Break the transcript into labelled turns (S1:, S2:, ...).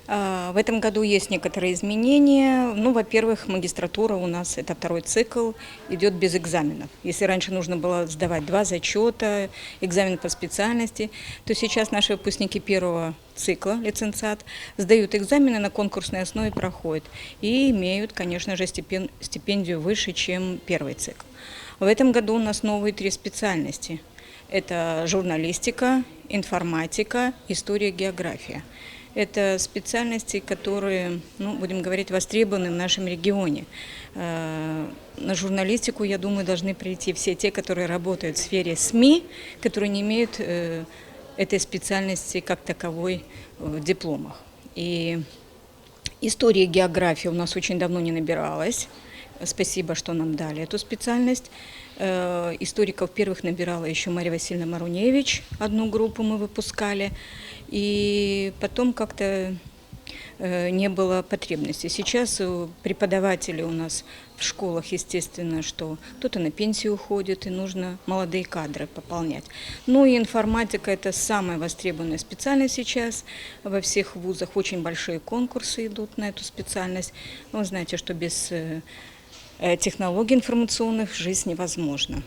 S1: В этом году есть некоторые изменения. Ну, во-первых, магистратура у нас, это второй цикл, идет без экзаменов. Если раньше нужно было сдавать 2 зачета, экзамен по специальности, то сейчас наши выпускники первого цикла, лицензиат, сдают экзамены на конкурсной основе, проходят и имеют, конечно же, стипендию выше, чем первый цикл. В этом году у нас новые 3 специальности. Это журналистика, информатика, история, география. Это специальности, которые, будем говорить, востребованы в нашем регионе. На журналистику, я думаю, должны прийти все те, которые работают в сфере СМИ, которые не имеют этой специальности как таковой в дипломах. И история и география у нас очень давно не набиралась. Спасибо, что нам дали эту специальность. Историков первых набирала еще Мария Васильевна Маруневич, одну группу мы выпускали, и потом как-то не было потребности. Сейчас преподаватели у нас в школах, естественно, что кто-то на пенсию уходит, и нужно молодые кадры пополнять. Ну и информатика – это самая востребованная специальность сейчас во всех вузах. Очень большие конкурсы идут на эту специальность. Вы знаете, что без технологий информационных жизнь невозможна.